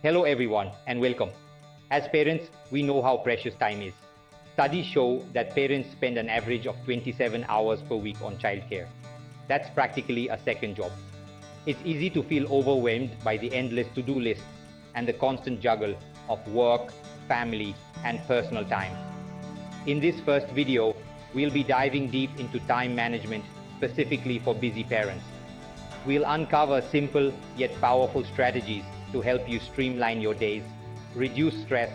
Hello everyone and welcome. As parents, we know how precious time is. Studies show that parents spend an average of 27 hours per week on childcare. That's practically a second job. It's easy to feel overwhelmed by the endless to-do lists and the constant juggle of work, family, and personal time. In this first video, we'll be diving deep into time management specifically for busy parents. We'll uncover simple yet powerful strategies to help you streamline your days, reduce stress,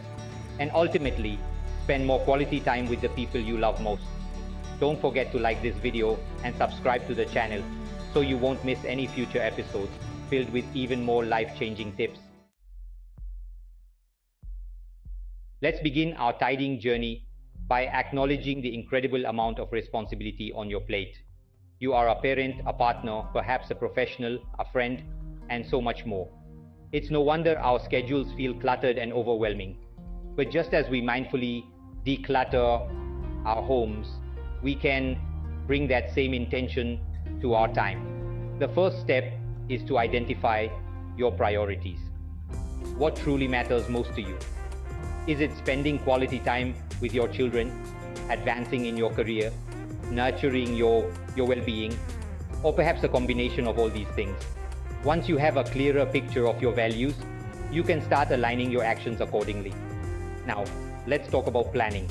and ultimately spend more quality time with the people you love most. Don't forget to like this video and subscribe to the channel so you won't miss any future episodes filled with even more life-changing tips. Let's begin our tidying journey by acknowledging the incredible amount of responsibility on your plate. You are a parent, a partner, perhaps a professional, a friend, and so much more. It's no wonder our schedules feel cluttered and overwhelming. But just as we mindfully declutter our homes, we can bring that same intention to our time. The first step is to identify your priorities. What truly matters most to you? Is it spending quality time with your children, advancing in your career, nurturing your well-being, or perhaps a combination of all these things? Once you have a clearer picture of your values, you can start aligning your actions accordingly. Now, let's talk about planning.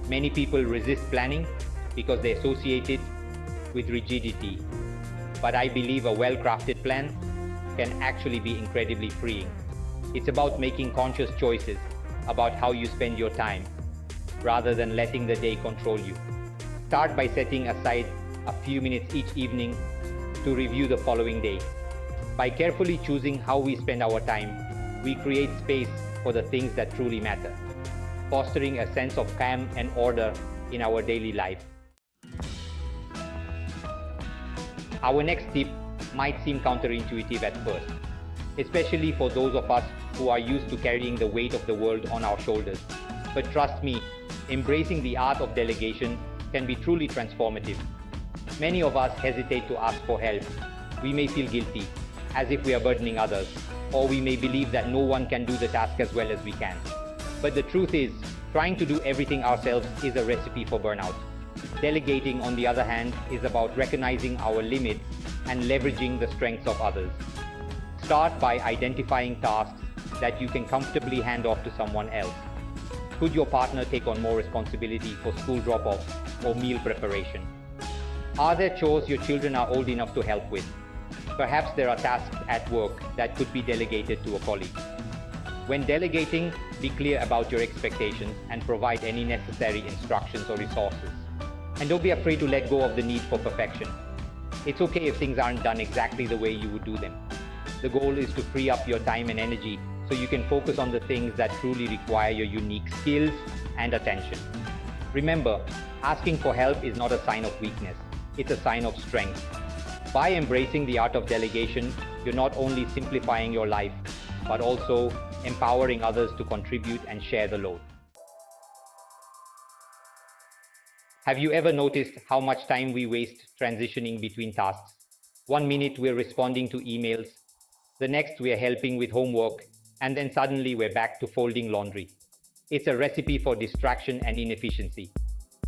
Many people resist planning because they associate it with rigidity. But I believe a well-crafted plan can actually be incredibly freeing. It's about making conscious choices about how you spend your time, rather than letting the day control you. Start by setting aside a few minutes each evening to review the following day. By carefully choosing how we spend our time, we create space for the things that truly matter, fostering a sense of calm and order in our daily life. Our next tip might seem counterintuitive at first, especially for those of us who are used to carrying the weight of the world on our shoulders. But trust me, embracing the art of delegation can be truly transformative. Many of us hesitate to ask for help. We may feel guilty, as if we are burdening others, or we may believe that no one can do the task as well as we can. But the truth is, trying to do everything ourselves is a recipe for burnout. Delegating, on the other hand, is about recognizing our limits and leveraging the strengths of others. Start by identifying tasks that you can comfortably hand off to someone else. Could your partner take on more responsibility for school drop-offs or meal preparation? Are there chores your children are old enough to help with? Perhaps there are tasks at work that could be delegated to a colleague. When delegating, be clear about your expectations and provide any necessary instructions or resources. And don't be afraid to let go of the need for perfection. It's okay if things aren't done exactly the way you would do them. The goal is to free up your time and energy so you can focus on the things that truly require your unique skills and attention. Remember, asking for help is not a sign of weakness, it's a sign of strength. By embracing the art of delegation, you're not only simplifying your life, but also empowering others to contribute and share the load. Have you ever noticed how much time we waste transitioning between tasks? 1 minute we're responding to emails, the next we're helping with homework, and then suddenly we're back to folding laundry. It's a recipe for distraction and inefficiency.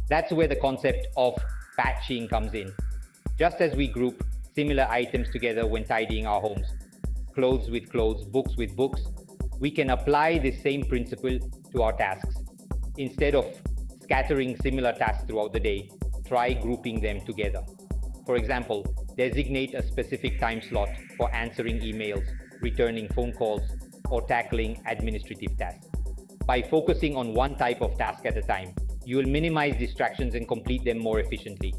That's where the concept of batching comes in. Just as we group similar items together when tidying our homes, clothes with clothes, books with books, we can apply this same principle to our tasks. Instead of scattering similar tasks throughout the day, try grouping them together. For example, designate a specific time slot for answering emails, returning phone calls, or tackling administrative tasks. By focusing on one type of task at a time, you will minimize distractions and complete them more efficiently.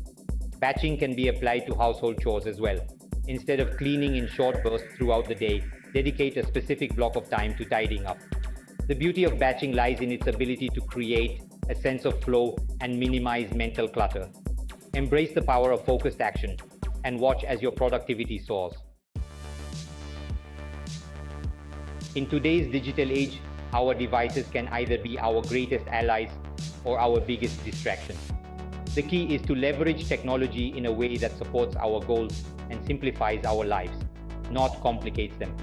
Batching can be applied to household chores as well. Instead of cleaning in short bursts throughout the day, dedicate a specific block of time to tidying up. The beauty of batching lies in its ability to create a sense of flow and minimize mental clutter. Embrace the power of focused action and watch as your productivity soars. In today's digital age, our devices can either be our greatest allies or our biggest distraction. The key is to leverage technology in a way that supports our goals and simplifies our lives, not complicates them.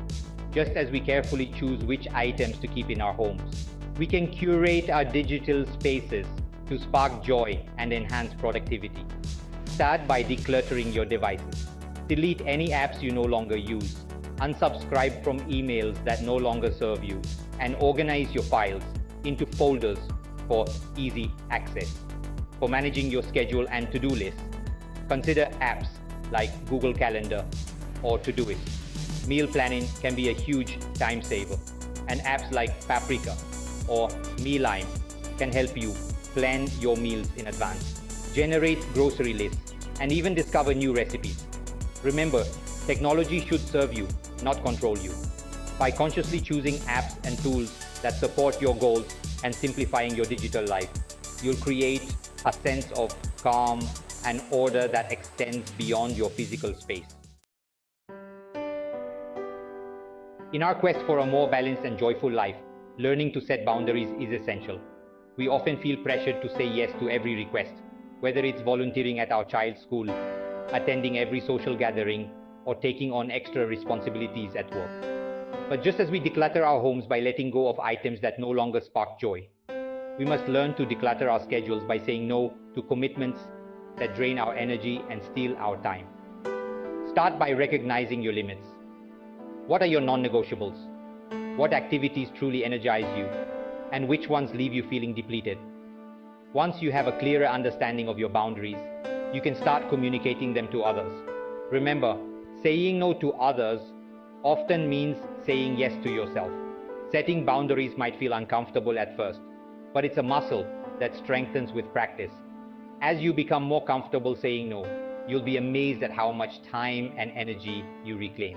just as we carefully choose which items to keep in our homes. We can curate our digital spaces to spark joy and enhance productivity. Start by decluttering your devices. Delete any apps you no longer use. Unsubscribe from emails that no longer serve you, and organize your files into folders for easy access. For managing your schedule and to-do lists, consider apps like Google Calendar or Todoist. Meal planning can be a huge time saver, and apps like Paprika or Mealime can help you plan your meals in advance, generate grocery lists, and even discover new recipes. Remember, technology should serve you, not control you. By consciously choosing apps and tools that support your goals and simplifying your digital life, you'll create a sense of calm and order that extends beyond your physical space. In our quest for a more balanced and joyful life, learning to set boundaries is essential. We often feel pressured to say yes to every request, whether it's volunteering at our child's school, attending every social gathering, or taking on extra responsibilities at work. But just as we declutter our homes by letting go of items that no longer spark joy, we must learn to declutter our schedules by saying no to commitments that drain our energy and steal our time. Start by recognizing your limits. What are your non-negotiables? What activities truly energize you? And which ones leave you feeling depleted? Once you have a clearer understanding of your boundaries, you can start communicating them to others. Remember, saying no to others often means saying yes to yourself. Setting boundaries might feel uncomfortable at first, but it's a muscle that strengthens with practice. As you become more comfortable saying no, you'll be amazed at how much time and energy you reclaim.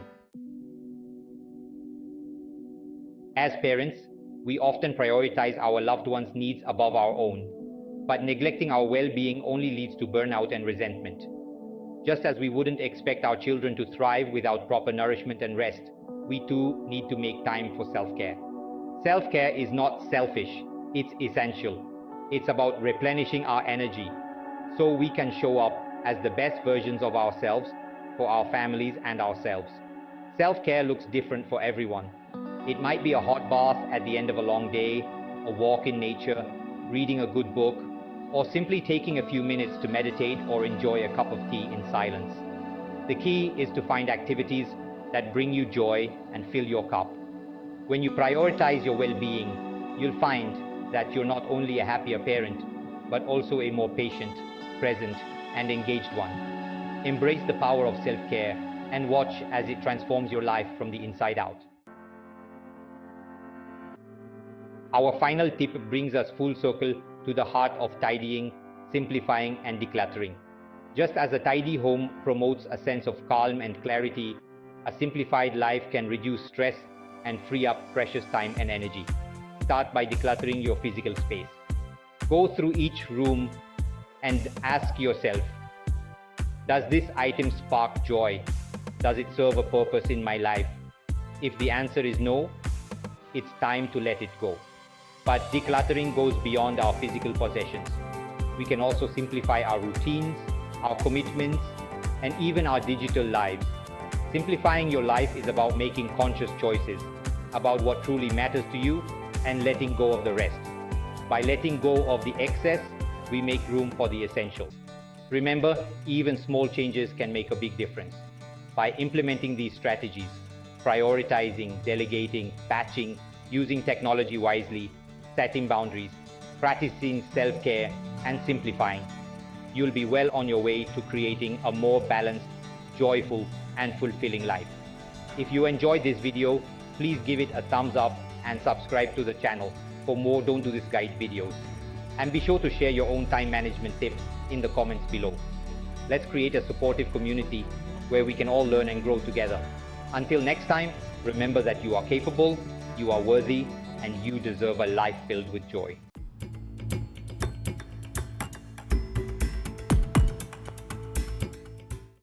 As parents, we often prioritize our loved ones' needs above our own, but neglecting our well-being only leads to burnout and resentment. Just as we wouldn't expect our children to thrive without proper nourishment and rest, we too need to make time for self-care. Self-care is not selfish, it's essential. It's about replenishing our energy so we can show up as the best versions of ourselves for our families and ourselves. Self-care looks different for everyone. It might be a hot bath at the end of a long day, a walk in nature, reading a good book, or simply taking a few minutes to meditate or enjoy a cup of tea in silence. The key is to find activities that bring you joy and fill your cup. When you prioritize your well-being, you'll find that you're not only a happier parent, but also a more patient, present, and engaged one. Embrace the power of self-care and watch as it transforms your life from the inside out. Our final tip brings us full circle to the heart of tidying, simplifying, and decluttering. Just as a tidy home promotes a sense of calm and clarity, a simplified life can reduce stress and free up precious time and energy. Start by decluttering your physical space. Go through each room and ask yourself, does this item spark joy? Does it serve a purpose in my life? If the answer is no, it's time to let it go. But decluttering goes beyond our physical possessions. We can also simplify our routines, our commitments, and even our digital lives. Simplifying your life is about making conscious choices about what truly matters to you and letting go of the rest. By letting go of the excess, we make room for the essentials. Remember, even small changes can make a big difference. By implementing these strategies, prioritizing, delegating, batching, using technology wisely, setting boundaries, practicing self-care, and simplifying, you'll be well on your way to creating a more balanced, joyful, and fulfilling life. If you enjoyed this video, please give it a thumbs up and subscribe to the channel for more Don't Do This Guide videos. And be sure to share your own time management tips in the comments below. Let's create a supportive community where we can all learn and grow together. Until next time, remember that you are capable, you are worthy, and you deserve a life filled with joy.